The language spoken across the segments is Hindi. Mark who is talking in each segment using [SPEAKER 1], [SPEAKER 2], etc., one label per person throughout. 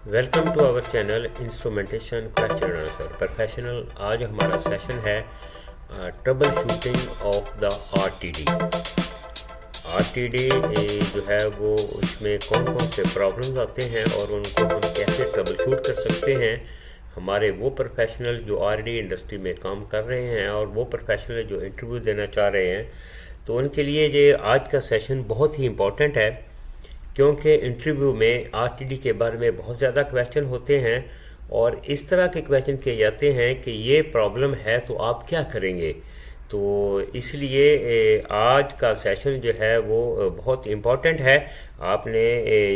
[SPEAKER 1] Welcome to our channel instrumentation question answer professional. आज हमारा सेशन है troubleshooting of the RTD. RTD जो है वो उसमें कौन कौन से प्रॉब्लम्स आते हैं और उनको हम कैसे ट्रबल शूट कर सकते हैं। हमारे वो प्रोफेशनल जो आरटीडी इंडस्ट्री में काम कर रहे हैं और वो प्रोफेशनल जो इंटरव्यू देना चाह रहे हैं, तो उनके लिए ये आज का सेशन बहुत ही इम्पोर्टेंट है, क्योंकि इंटरव्यू में आरटीडी के बारे में बहुत ज़्यादा क्वेश्चन होते हैं और इस तरह के क्वेश्चन किए जाते हैं कि ये प्रॉब्लम है तो आप क्या करेंगे। तो इसलिए आज का सेशन जो है वो बहुत इम्पोर्टेंट है। आपने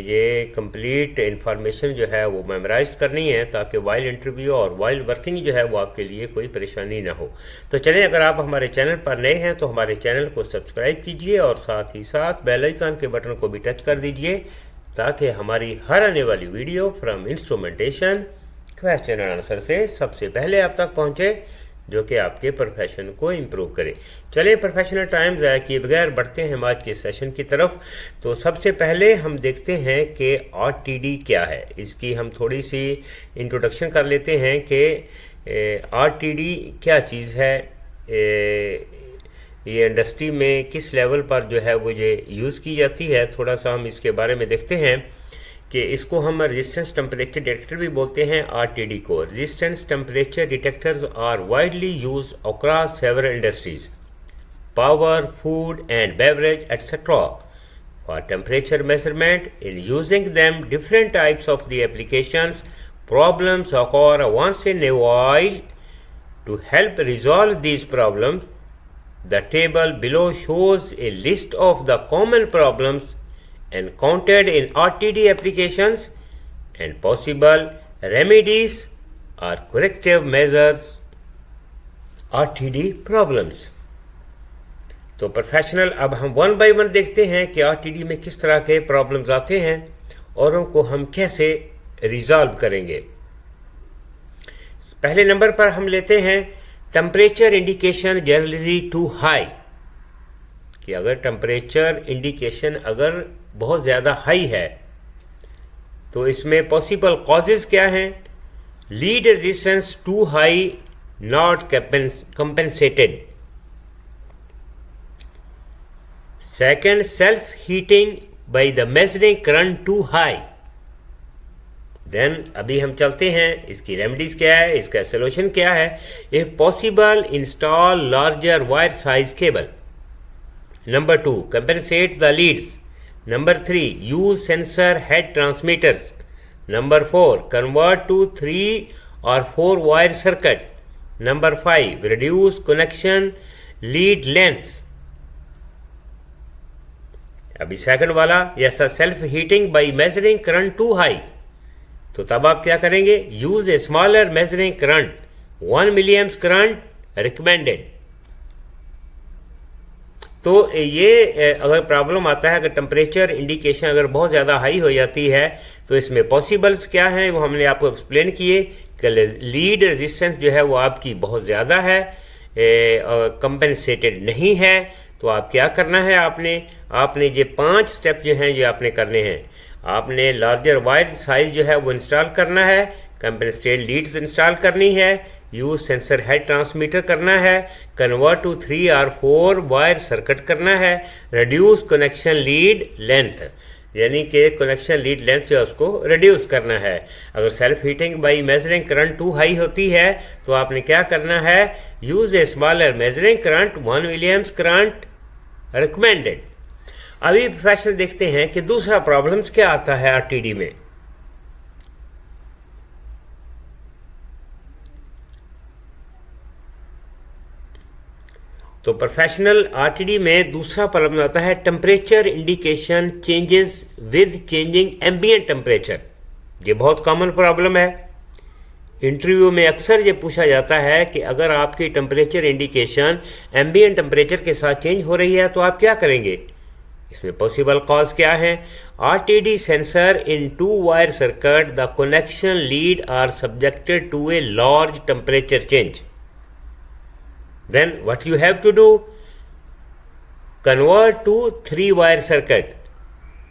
[SPEAKER 1] ये कंप्लीट इंफॉर्मेशन जो है वो मेमोराइज करनी है ताकि वाइल इंटरव्यू और वाइल वर्किंग जो है वो आपके लिए कोई परेशानी ना हो। तो चलिए, अगर आप हमारे चैनल पर नए हैं तो हमारे चैनल को सब्सक्राइब कीजिए और साथ ही साथ बेल आइकन के बटन को भी टच कर दीजिए ताकि हमारी हर आने वाली video from instrumentation question and answer से सबसे पहले आप तक पहुँचे, जो कि आपके प्रोफेशन को इम्प्रूव करे। चलिए, प्रोफेशनल टाइम ज़ाया किए बगैर बढ़ते हैं आज के सेशन की तरफ। तो सबसे पहले हम देखते हैं कि आरटीडी क्या है। इसकी हम थोड़ी सी इंट्रोडक्शन कर लेते हैं कि आरटीडी क्या चीज़ है, ये इंडस्ट्री में किस लेवल पर जो है वो ये यूज़ की जाती है। थोड़ा सा हम इसके बारे में देखते हैं कि इसको हम रेजिस्टेंस टेम्परेचर डिटेक्टर भी बोलते हैं। आरटीडी को resistance temperature detectors are widely use across several industries, power, food and beverage etcetera, for temperature measurement. In using them different types of the applications, problems occur once in a while. To help resolve these problems, the table below shows a list of the common problems encountered in RTD applications and possible remedies or corrective measures RTD problems. तो प्रोफेशनल, अब हम वन बाय वन देखते हैं कि आरटीडी में किस तरह के प्रॉब्लम्स आते हैं और उनको हम कैसे रिजॉल्व करेंगे। पहले नंबर पर हम लेते हैं temperature indication generally too high, कि अगर टेम्परेचर इंडिकेशन अगर बहुत ज़्यादा हाई है तो इसमें पॉसिबल कॉजेज़ क्या हैं। Lead resistance too high not compensated. Second, self heating by the measuring current too high. Then अभी हम चलते हैं, इसकी रेमेडीज क्या है, इसका सोल्यूशन क्या है। If possible install larger wire size cable. Number 2, compensate the leads. Number 3, use sensor head transmitters. Number 4, convert to 3 or 4 wire circuit. Number 5, reduce connection lead lengths. अभी सेकंड वाला, yes, self heating by measuring current too high. तो तब आप क्या करेंगे, use a smaller measuring current, 1 milliamps current recommended. तो ये अगर प्रॉब्लम आता है, अगर टेम्परेचर इंडिकेशन अगर बहुत ज़्यादा हाई हो जाती है तो इसमें पॉसिबल्स क्या हैं वो हमने आपको एक्सप्लेन किए कि लीड रेजिस्टेंस जो है वो आपकी बहुत ज़्यादा है, कंपेंसेटेड नहीं है। तो आप क्या करना है, आपने ये 5 स्टेप जो हैं ये आपने करने हैं। आपने लार्जर वायर साइज जो है वो इंस्टॉल करना है, कंपेंसेटेड लीड्स इंस्टॉल करनी है, यूज सेंसर हेड ट्रांसमीटर करना है, कन्वर्ट टू 3 और 4 वायर सर्किट करना है, रिड्यूस कनेक्शन लीड लेंथ, यानी कि कनेक्शन लीड लेंथ जो है उसको रिड्यूस करना है। अगर self heating by measuring current too high होती है तो आपने क्या करना है, use a smaller measuring current, 1 milliamps current recommended. अभी प्रोफेशनल देखते हैं कि दूसरा प्रॉब्लम्स क्या आता है आरटीडी में। तो प्रोफेशनल आरटीडी में दूसरा प्रॉब्लम आता है temperature indication changes with changing ambient temperature. ये बहुत कॉमन प्रॉब्लम है। इंटरव्यू में अक्सर ये पूछा जाता है कि अगर आपकी टेम्परेचर इंडिकेशन एम्बिएंट टेम्परेचर के साथ चेंज हो रही है तो आप क्या करेंगे। इसमें पॉसिबल कॉज क्या है, RTD sensor in 2 wire circuit, the connection lead are subjected to a large temperature change. Then what you have to do, convert to 3 wire circuit,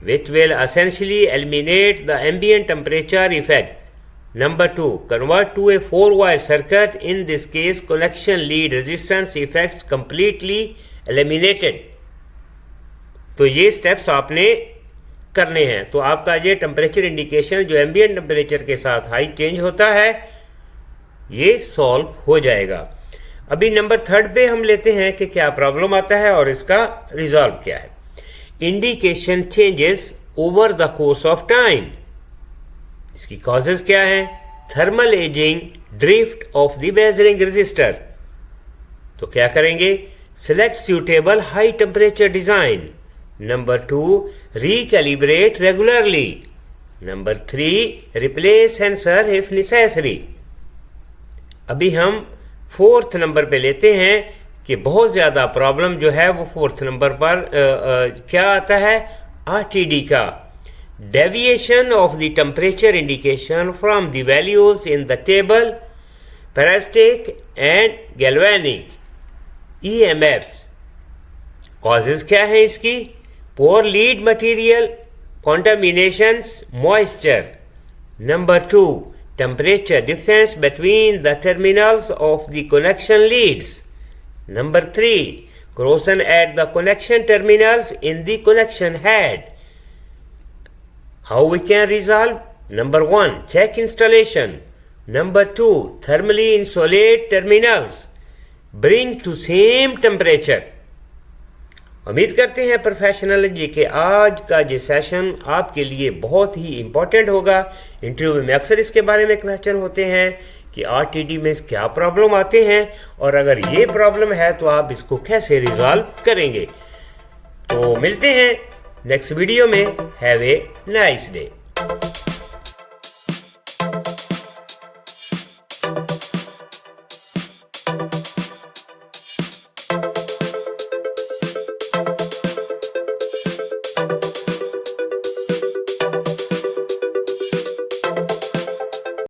[SPEAKER 1] which will essentially eliminate the ambient temperature effect. Number 2, convert to a 4-wire circuit. In this case, connection lead resistance effects completely eliminated. तो ये स्टेप्स आपने करने हैं। तो आपका ये टेम्परेचर इंडिकेशन जो एम्बिएंट टेम्परेचर के साथ हाई चेंज होता है ये सॉल्व हो जाएगा। अभी नंबर 3 पे हम लेते हैं कि क्या प्रॉब्लम आता है और इसका रिजॉल्व क्या है। Indication changes over the course of time. इसकी कॉजेज क्या है? Thermal ageing, drift of the measuring register. तो क्या करेंगे? Select suitable high temperature design. Number 2, recalibrate regularly. Number 3, replace sensor if necessary. अभी हम 4th नंबर पे लेते हैं कि बहुत ज़्यादा प्रॉब्लम जो है वो 4th नंबर पर क्या आता है? RTD का deviation of the temperature indication from the values in the table, parasitic and galvanic EMFs. Causes क्या है इसकी? Poor lead material, contaminations, moisture. Number 2, temperature difference between the terminals of the connection leads. Number 3, corrosion at the connection terminals in the connection head. How we can resolve? Number 1, check installation. Number 2, thermally insulate terminals. Bring to same temperature. उम्मीद करते हैं प्रोफेशनल जी के आज का ये सेशन आपके लिए बहुत ही इम्पोर्टेंट होगा। इंटरव्यू में अक्सर इसके बारे में क्वेश्चन होते हैं कि आरटीडी में क्या प्रॉब्लम आते हैं और अगर ये प्रॉब्लम है तो आप इसको कैसे रिजॉल्व करेंगे। तो मिलते हैं नेक्स्ट वीडियो में। Have a nice day.